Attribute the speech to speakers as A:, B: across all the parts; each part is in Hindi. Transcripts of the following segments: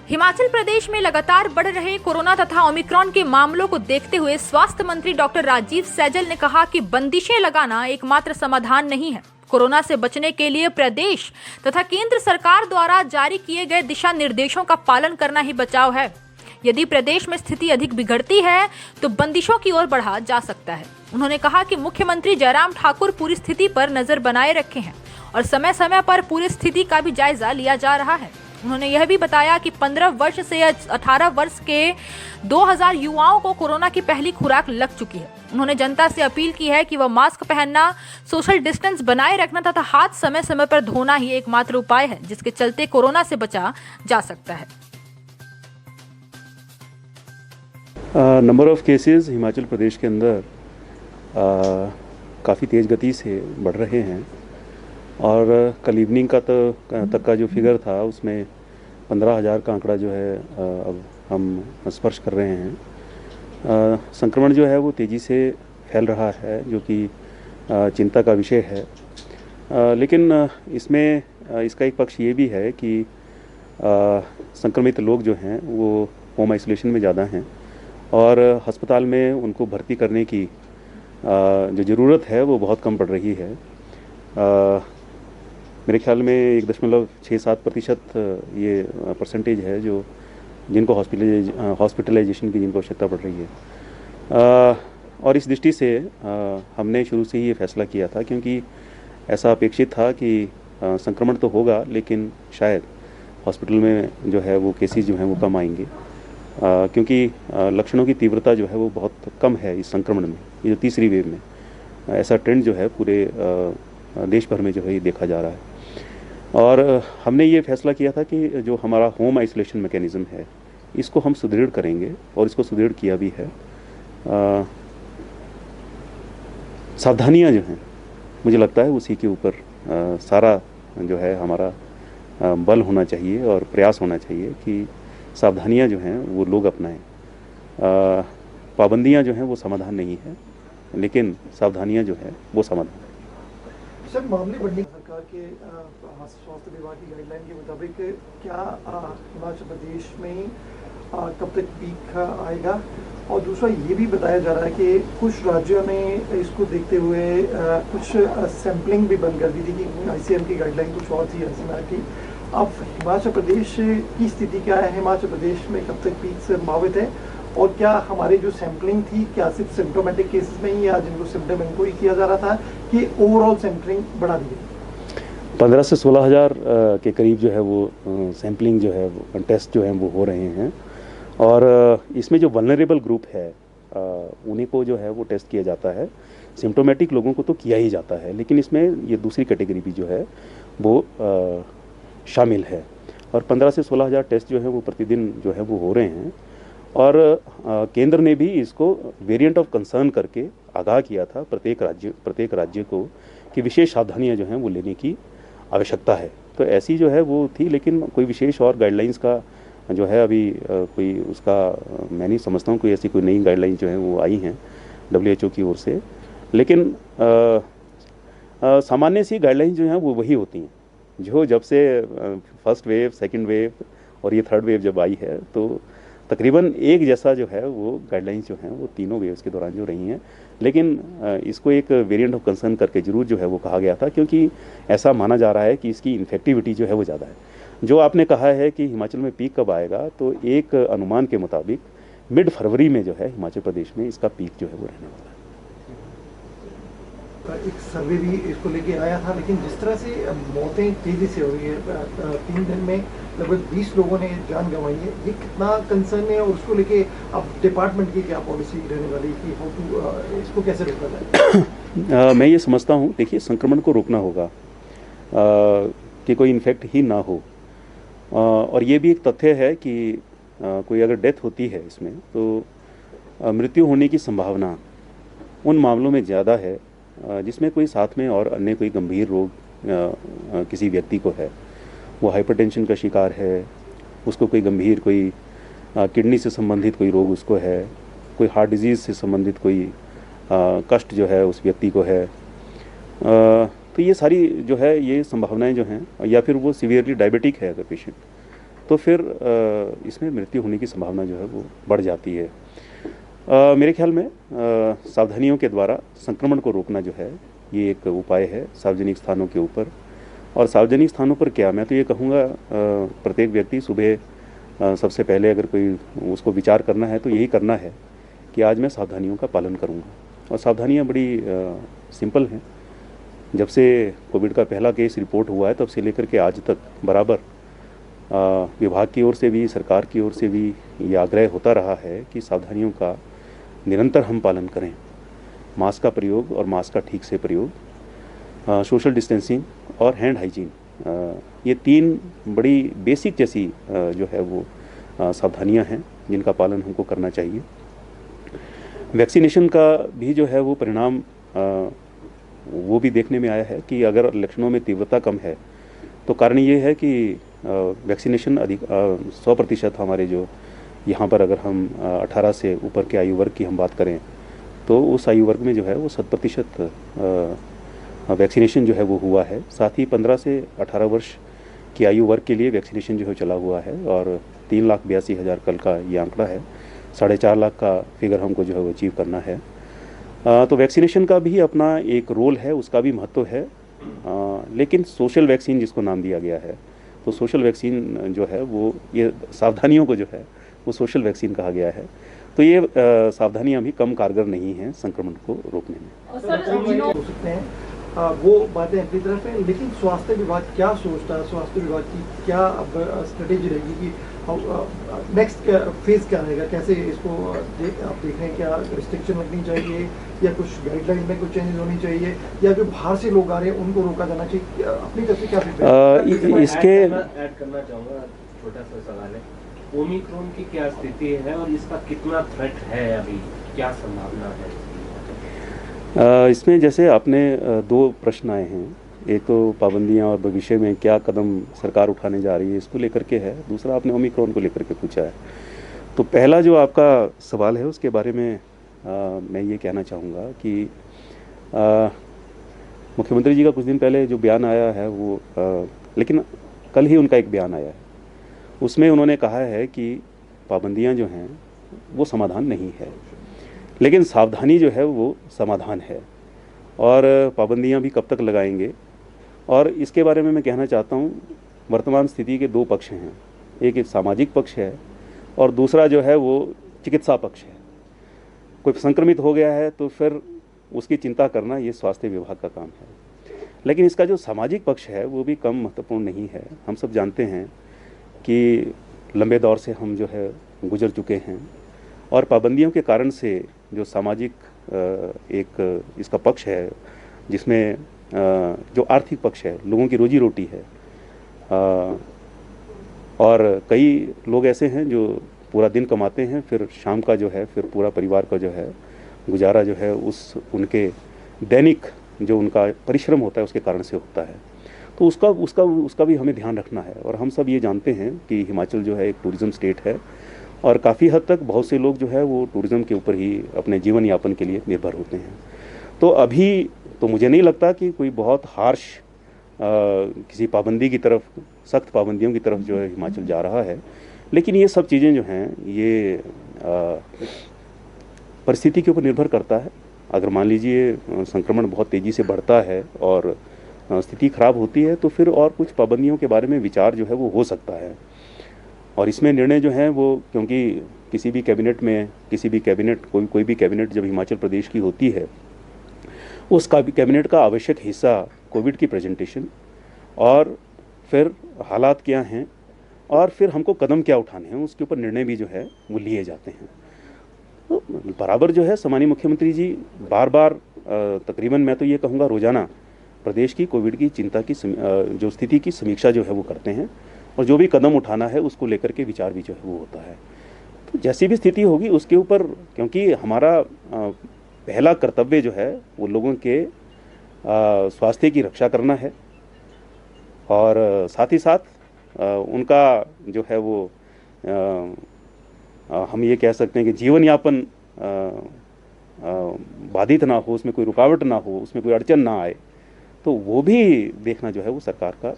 A: हिमाचल प्रदेश में लगातार बढ़ रहे कोरोना तथा ओमिक्रॉन के मामलों को देखते हुए स्वास्थ्य मंत्री डॉक्टर राजीव सैजल ने कहा कि बंदिशें लगाना एकमात्र समाधान नहीं है। कोरोना से बचने के लिए प्रदेश तथा केंद्र सरकार द्वारा जारी किए गए दिशा निर्देशों का पालन करना ही बचाव है। यदि प्रदेश में स्थिति अधिक बिगड़ती है तो बंदिशों की ओर बढ़ा जा सकता है। उन्होंने कहा कि मुख्यमंत्री जयराम ठाकुर पूरी स्थिति पर नजर बनाए रखे हैं और समय समय पर पूरी स्थिति का भी जायजा लिया जा रहा है। उन्होंने यह भी बताया कि 15 वर्ष से 18 वर्ष के 2000 युवाओं को कोरोना की पहली खुराक लग चुकी है। उन्होंने जनता से अपील की है कि वह मास्क पहनना, सोशल डिस्टेंस बनाए रखना तथा हाथ समय समय पर धोना ही एकमात्र उपाय है जिसके चलते कोरोना से बचा जा सकता है।
B: Number of cases Himachal Pradesh के अंदर काफ़ी तेज़ गति से बढ़ रहे हैं और कल इवनिंग का तक का जो फिगर था उसमें 15,000 का आंकड़ा जो है अब हम स्पर्श कर रहे हैं। संक्रमण जो है वो तेज़ी से फैल रहा है जो कि चिंता का विषय है। लेकिन इसमें इसका एक पक्ष ये भी है कि संक्रमित लोग जो हैं वो होम आइसोलेशन में ज़्यादा हैं और अस्पताल में उनको भर्ती करने की जो ज़रूरत है वो बहुत कम पड़ रही है। मेरे ख्याल में 1.67% ये परसेंटेज है जो जिनको हॉस्पिटलाइजेशन की जिनको आवश्यकता पड़ रही है। और इस दृष्टि से हमने शुरू से ही ये फैसला किया था क्योंकि ऐसा अपेक्षित था कि संक्रमण तो होगा लेकिन शायद हॉस्पिटल में जो है वो केसेस जो हैं वो कम आएंगे क्योंकि लक्षणों की तीव्रता जो है वो बहुत कम है इस संक्रमण में। ये जो तीसरी वेव में ऐसा ट्रेंड जो है पूरे देश भर में जो है ये देखा जा रहा है। और हमने ये फैसला किया था कि जो हमारा होम आइसोलेशन मैकेनिज़्म है इसको हम सुदृढ़ करेंगे और इसको सुदृढ़ किया भी है। सावधानियां जो हैं मुझे लगता है उसी के ऊपर सारा जो है हमारा बल होना चाहिए और प्रयास होना चाहिए कि सावधानियां जो हैं वो लोग अपनाएं। पाबंदियां जो हैं वो समाधान नहीं है लेकिन सावधानियां जो है वो समाधान है।
C: सर, मामले बढ़ने सरकार के स्वास्थ्य विभाग की गाइडलाइन के मुताबिक क्या हिमाचल प्रदेश में कब तक पीक आएगा? और दूसरा ये भी बताया जा रहा है कि कुछ राज्यों ने इसको देखते हुए कुछ सैम्पलिंग भी बंद कर दी थी कि आईसीएम की गाइडलाइन कुछ और थी आईसीएमआर की। अब हिमाचल प्रदेश की स्थिति क्या है? हिमाचल प्रदेश में कब तक पीक संभावित है? और क्या हमारी जो सैम्पलिंग थी क्या सिर्फ सिम्टोमेटिक केसेस में ही या जिनको सिम्टम इनको ही किया जा रहा था कि ओवरऑल सैम्पलिंग बढ़ा दी गई?
B: 15 से 16,000 के करीब जो है वो सैम्पलिंग जो है वो टेस्ट जो हैं वो हो रहे हैं और इसमें जो वल्नरेबल ग्रुप है उन्हीं को जो है वो टेस्ट किया जाता है। सिम्टोमेटिक लोगों को तो किया ही जाता है लेकिन इसमें ये दूसरी कैटेगरी भी जो है वो शामिल है और 15 से 16,000 टेस्ट जो है वो प्रतिदिन जो है वो हो रहे हैं। और केंद्र ने भी इसको वेरिएंट ऑफ कंसर्न करके आगाह किया था प्रत्येक राज्य को कि विशेष सावधानियां जो हैं वो लेने की आवश्यकता है। तो ऐसी जो है वो थी लेकिन कोई विशेष और गाइडलाइंस का जो है अभी कोई उसका मैं नहीं समझता हूँ कोई ऐसी कोई नई गाइडलाइन जो है वो आई हैं WHO की ओर से। लेकिन सामान्य सी गाइडलाइन जो हैं वो वही होती हैं जो जब से फर्स्ट वेव, सेकंड वेव और ये थर्ड वेव जब आई है तो तकरीबन एक जैसा जो है वो गाइडलाइंस जो हैं वो तीनों वेव्स के दौरान जो रही हैं। लेकिन इसको एक वेरिएंट ऑफ कंसर्न करके ज़रूर जो है वो कहा गया था क्योंकि ऐसा माना जा रहा है कि इसकी इन्फेक्टिविटी जो है वो ज़्यादा है। जो आपने कहा है कि हिमाचल में पीक कब आएगा तो एक अनुमान के मुताबिक मिड फरवरी में जो है हिमाचल प्रदेश में इसका पीक जो है वो रहने वाला है।
C: एक सर्वे भी इसको लेके आया था लेकिन जिस तरह से मौतें तेजी से हो रही है 3 दिन में लगभग 20 लोगों ने जान गंवाई है, ये कितना कंसर्न है और उसको लेके अब डिपार्टमेंट की क्या पॉलिसी रहने वाली कि हाउ टू इसको कैसे रोका जाए?
B: मैं ये समझता हूँ, देखिए संक्रमण को रोकना होगा कि कोई इन्फेक्ट ही ना हो और ये भी एक तथ्य है कि कोई अगर डेथ होती है इसमें तो मृत्यु होने की संभावना उन मामलों में ज़्यादा है जिसमें कोई साथ में और अन्य कोई गंभीर रोग किसी व्यक्ति को है, वो हाइपरटेंशन का शिकार है, उसको कोई गंभीर कोई किडनी से संबंधित कोई रोग उसको है, कोई हार्ट डिजीज़ से संबंधित कोई कष्ट जो है उस व्यक्ति को है। तो ये सारी जो है ये संभावनाएं जो हैं, या फिर वो सीवियरली डायबिटिक है अगर पेशेंट, तो फिर इसमें मृत्यु होने की संभावना जो है वो बढ़ जाती है। मेरे ख्याल में सावधानियों के द्वारा संक्रमण को रोकना जो है ये एक उपाय है सार्वजनिक स्थानों के ऊपर। और सार्वजनिक स्थानों पर क्या, मैं तो ये कहूँगा प्रत्येक व्यक्ति सुबह सबसे पहले अगर कोई उसको विचार करना है तो यही करना है कि आज मैं सावधानियों का पालन करूँगा। और सावधानियाँ बड़ी सिंपल हैं। जब से कोविड का पहला केस रिपोर्ट हुआ है तब से लेकर के आज तक बराबर विभाग की ओर से भी, सरकार की ओर से भी ये आग्रह होता रहा है कि सावधानियों का निरंतर हम पालन करें। मास्क का प्रयोग और मास्क का ठीक से प्रयोग, सोशल डिस्टेंसिंग और हैंड हाइजीन, ये 3 बड़ी बेसिक जैसी जो है वो सावधानियां हैं जिनका पालन हमको करना चाहिए। वैक्सीनेशन का भी जो है वो परिणाम वो भी देखने में आया है कि अगर लक्षणों में तीव्रता कम है तो कारण ये है कि वैक्सीनेशन अधिक 100% हमारे जो यहाँ पर अगर हम 18 से ऊपर के आयु वर्ग की हम बात करें तो उस आयु वर्ग में जो है वो 100% वैक्सीनेशन जो है वो हुआ है। साथ ही 15 से 18 वर्ष की आयु वर्ग के लिए वैक्सीनेशन जो है चला हुआ है और 3,82,000 कल का ये आंकड़ा है। 4.5 लाख का फिगर हमको जो है वो अचीव करना है। तो वैक्सीनेशन का भी अपना एक रोल है, उसका भी महत्व है। लेकिन सोशल वैक्सीन जिसको नाम दिया गया है, तो सोशल वैक्सीन जो है वो ये सावधानियों को जो है वो सोशल वैक्सीन कहा गया है। तो ये सावधानियां भी कम कारगर नहीं हैं संक्रमण को रोकने में।
C: हो सकते हैं वो बातें अपनी तरफ है, लेकिन स्वास्थ्य विभाग क्या सोचता है, स्वास्थ्य विभाग की क्या अब स्ट्रेटेजी रहेगी कि नेक्स्ट फेज क्या रहेगा, कैसे इसको आप देख रहे हैं, क्या रिस्ट्रिक्शन लगनी चाहिए या कुछ गाइडलाइन में कुछ चेंजेस होनी चाहिए या जो बाहर से लोग आ रहे हैं उनको रोका जाना चाहिए, अपनी तरफ से क्या फीडबैक?
B: इसके
D: ऐड करना चाहूँगा, छोटा सा सवाल है, ओमिक्रॉन की क्या स्थिति है और इसका कितना थ्रेट है, अभी क्या संभावना है?
B: इसमें जैसे आपने 2 प्रश्न आए हैं, एक तो पाबंदियां और भविष्य में क्या कदम सरकार उठाने जा रही है इसको लेकर के है, दूसरा आपने ओमिक्रॉन को लेकर के पूछा है। तो पहला जो आपका सवाल है उसके बारे में मैं ये कहना चाहूँगा कि मुख्यमंत्री जी का कुछ दिन पहले जो बयान आया है वो लेकिन कल ही उनका एक बयान आया है, उसमें उन्होंने कहा है कि पाबंदियां जो हैं वो समाधान नहीं है, लेकिन सावधानी जो है वो समाधान है। और पाबंदियां भी कब तक लगाएंगे, और इसके बारे में मैं कहना चाहता हूं, वर्तमान स्थिति के 2 पक्ष हैं, एक सामाजिक पक्ष है और दूसरा जो है वो चिकित्सा पक्ष है। कोई संक्रमित हो गया है तो फिर उसकी चिंता करना ये स्वास्थ्य विभाग का काम है, लेकिन इसका जो सामाजिक पक्ष है वो भी कम महत्वपूर्ण नहीं है। हम सब जानते हैं कि लंबे दौर से हम जो है गुजर चुके हैं और पाबंदियों के कारण से जो सामाजिक एक इसका पक्ष है, जिसमें जो आर्थिक पक्ष है, लोगों की रोजी रोटी है, और कई लोग ऐसे हैं जो पूरा दिन कमाते हैं, फिर शाम का जो है फिर पूरा परिवार का जो है गुजारा जो है उस उनके दैनिक जो उनका परिश्रम होता है उसके कारण से होता है। तो उसका भी हमें ध्यान रखना है। और हम सब ये जानते हैं कि हिमाचल जो है एक टूरिज़्म स्टेट है और काफ़ी हद तक बहुत से लोग जो है वो टूरिज़्म के ऊपर ही अपने जीवन यापन के लिए निर्भर होते हैं। तो अभी तो मुझे नहीं लगता कि कोई बहुत हार्श किसी पाबंदी की तरफ, सख्त पाबंदियों की तरफ जो है हिमाचल जा रहा है, लेकिन ये सब चीज़ें जो हैं ये परिस्थिति के ऊपर निर्भर करता है। अगर मान लीजिए संक्रमण बहुत तेज़ी से बढ़ता है और स्थिति खराब होती है तो फिर और कुछ पाबंदियों के बारे में विचार जो है वो हो सकता है। और इसमें निर्णय जो है वो, क्योंकि किसी भी कैबिनेट कोई भी कैबिनेट जब हिमाचल प्रदेश की होती है, उस कैबिनेट का आवश्यक हिस्सा कोविड की प्रेजेंटेशन और फिर हालात क्या हैं और फिर हमको कदम क्या उठाने हैं, उसके ऊपर निर्णय भी जो है वो लिए जाते हैं। तो बराबर जो है सम्मानीय मुख्यमंत्री जी बार बार तकरीबन मैं तो ये कहूँगा रोज़ाना प्रदेश की कोविड की चिंता की जो स्थिति की समीक्षा जो है वो करते हैं और जो भी कदम उठाना है उसको लेकर के विचार भी जो है वो होता है। तो जैसी भी स्थिति होगी उसके ऊपर, क्योंकि हमारा पहला कर्तव्य जो है वो लोगों के स्वास्थ्य की रक्षा करना है और साथ ही साथ उनका जो है वो हम ये कह सकते हैं कि जीवन यापन बाधित ना हो, उसमें कोई रुकावट ना हो, उसमें कोई अड़चन ना आए, तो वो भी देखना जो है वो सरकार का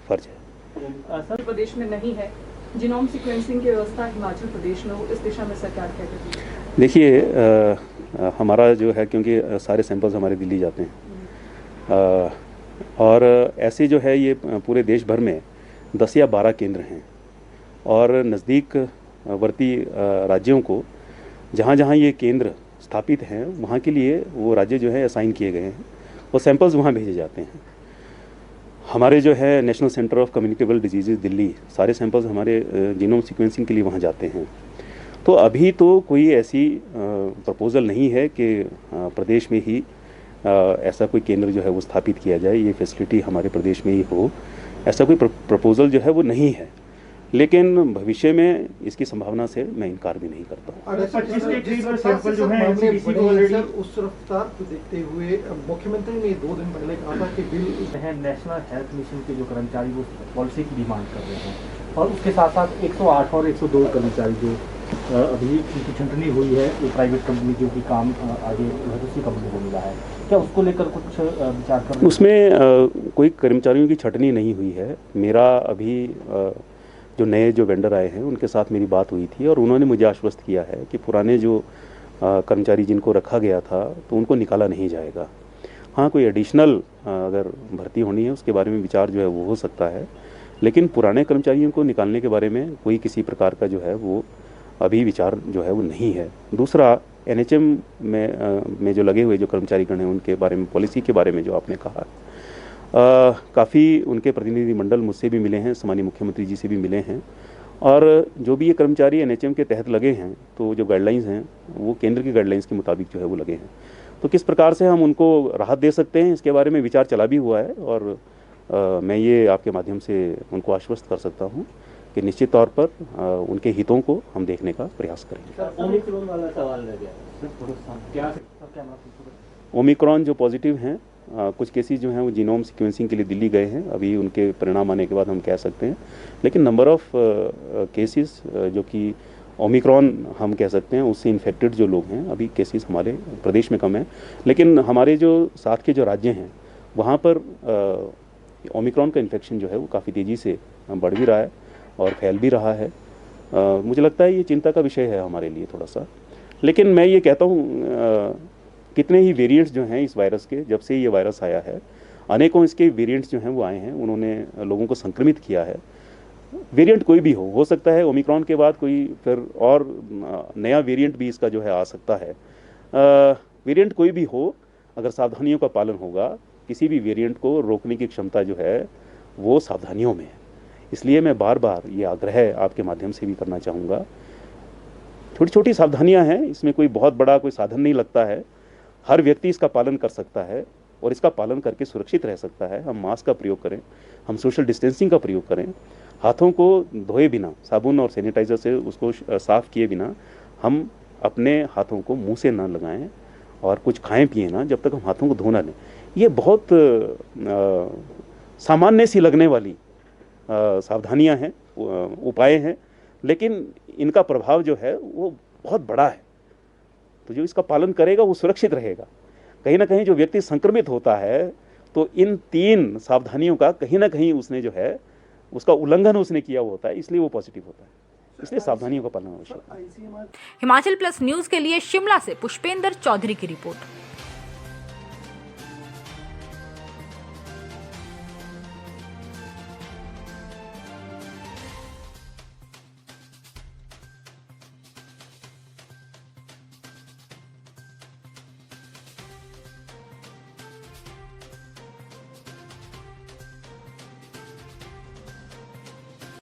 B: फर्ज है।
E: सर प्रदेश में नहीं है, जीनोम सीक्वेंसिंग की व्यवस्था हिमाचल प्रदेश में हो, इस दिशा में सरकार क्या कर रही है?
B: देखिए हमारा जो है, क्योंकि सारे सैंपल्स हमारे दिल्ली जाते हैं और ऐसे जो है ये पूरे देश भर में 10 या 12 केंद्र हैं और नज़दीक वर्ती राज्यों को जहाँ जहाँ ये केंद्र स्थापित हैं वहाँ के लिए वो राज्य जो है असाइन किए गए हैं और सैंपल्स वहाँ भेजे जाते हैं। हमारे जो है national centre of communicable disease Delhi, सारे सैंपल्स हमारे जीनोम सीक्वेंसिंग के लिए वहाँ जाते हैं। तो अभी तो कोई ऐसी प्रपोज़ल नहीं है कि प्रदेश में ही ऐसा कोई केंद्र जो है वो स्थापित किया जाए, ये फैसिलिटी हमारे प्रदेश में ही हो, ऐसा कोई प्रपोज़ल जो है वो नहीं है। लेकिन भविष्य में इसकी संभावना से मैं इनकार भी नहीं करता हूँ।
C: उस रफ्तार को देखते हुए मुख्यमंत्री ने 2 दिन पहले कहा था कि बिल
F: है नेशनल हेल्थ मिशन के जो कर्मचारी वो पॉलिसी की डिमांड कर रहे हैं और उसके साथ साथ 108 और 102 कर्मचारी जो अभी उनकी छंटनी हुई है वो प्राइवेट कंपनी जो कि काम आगे दूसरी कंपनी को मिला है, क्या उसको लेकर कुछ विचार कर रहे हैं?
B: उसमें कोई कर्मचारियों की छटनी नहीं हुई है। मेरा अभी जो नए जो वेंडर आए हैं उनके साथ मेरी बात हुई थी और उन्होंने मुझे आश्वस्त किया है कि पुराने जो कर्मचारी जिनको रखा गया था तो उनको निकाला नहीं जाएगा। हाँ, कोई एडिशनल अगर भर्ती होनी है उसके बारे में विचार जो है वो हो सकता है, लेकिन पुराने कर्मचारियों को निकालने के बारे में कोई किसी प्रकार का जो है वो अभी विचार जो है वो नहीं है। दूसरा, NHM में जो लगे हुए जो कर्मचारीगण हैं उनके बारे में, पॉलिसी के बारे में जो आपने कहा, काफ़ी उनके प्रतिनिधिमंडल मुझसे भी मिले हैं, सामान्य मुख्यमंत्री जी से भी मिले हैं और जो भी ये कर्मचारी NHM के तहत लगे हैं तो जो गाइडलाइंस हैं वो केंद्र की गाइडलाइंस के मुताबिक जो है वो लगे हैं। तो किस प्रकार से हम उनको राहत दे सकते हैं इसके बारे में विचार चला भी हुआ है और मैं ये आपके माध्यम से उनको आश्वस्त कर सकता हूँ कि निश्चित तौर पर उनके हितों को हम देखने का प्रयास करेंगे।
D: ओमिक्रॉन वाला सवाल रह गया,
B: ओमिक्रॉन जो पॉजिटिव हैं, कुछ केसेस जो हैं वो जीनोम सीक्वेंसिंग के लिए दिल्ली गए हैं, अभी उनके परिणाम आने के बाद हम कह सकते हैं, लेकिन नंबर ऑफ केसेस जो कि ओमिक्रॉन हम कह सकते हैं उससे इन्फेक्टेड जो लोग हैं, अभी केसेस हमारे प्रदेश में कम हैं, लेकिन हमारे जो साथ के जो राज्य हैं वहाँ पर ओमिक्रॉन का इन्फेक्शन जो है वो काफ़ी तेज़ी से बढ़ भी रहा है और फैल भी रहा है। मुझे लगता है ये चिंता का विषय है हमारे लिए थोड़ा सा, लेकिन मैं ये कहता हूँ कितने ही वेरिएंट्स जो हैं इस वायरस के, जब से ये वायरस आया है अनेकों इसके वेरिएंट्स जो हैं वो आए हैं, उन्होंने लोगों को संक्रमित किया है। वेरिएंट कोई भी हो सकता है ओमिक्रॉन के बाद कोई फिर और नया वेरिएंट भी इसका जो है आ सकता है। वेरिएंट कोई भी हो, अगर सावधानियों का पालन होगा, किसी भी वेरिएंट को रोकने की क्षमता जो है वो सावधानियों में है। इसलिए मैं बार बार ये आग्रह आपके माध्यम से भी करना चाहूँगा, छोटी छोटी सावधानियाँ हैं, इसमें कोई बहुत बड़ा कोई साधन नहीं लगता है, हर व्यक्ति इसका पालन कर सकता है और इसका पालन करके सुरक्षित रह सकता है। हम मास्क का प्रयोग करें, हम सोशल डिस्टेंसिंग का प्रयोग करें, हाथों को धोए बिना, साबुन और सैनिटाइज़र से उसको साफ़ किए बिना हम अपने हाथों को मुंह से ना लगाएं और कुछ खाएं पिए ना जब तक हम हाथों को धोना लें। ये बहुत सामान्य सी लगने वाली सावधानियां हैं, उपाय हैं, लेकिन इनका प्रभाव जो है वो बहुत बड़ा है। तो जो इसका पालन करेगा वो सुरक्षित रहेगा। कहीं ना कहीं जो व्यक्ति संक्रमित होता है तो इन 3 सावधानियों का कहीं ना कहीं उसने जो है उसका उल्लंघन उसने किया हुआ होता है, इसलिए वो पॉजिटिव होता है। इसलिए सावधानियों का पालन आवश्यक है।
A: हिमाचल प्लस न्यूज के लिए शिमला से पुष्पेंद्र चौधरी की रिपोर्ट।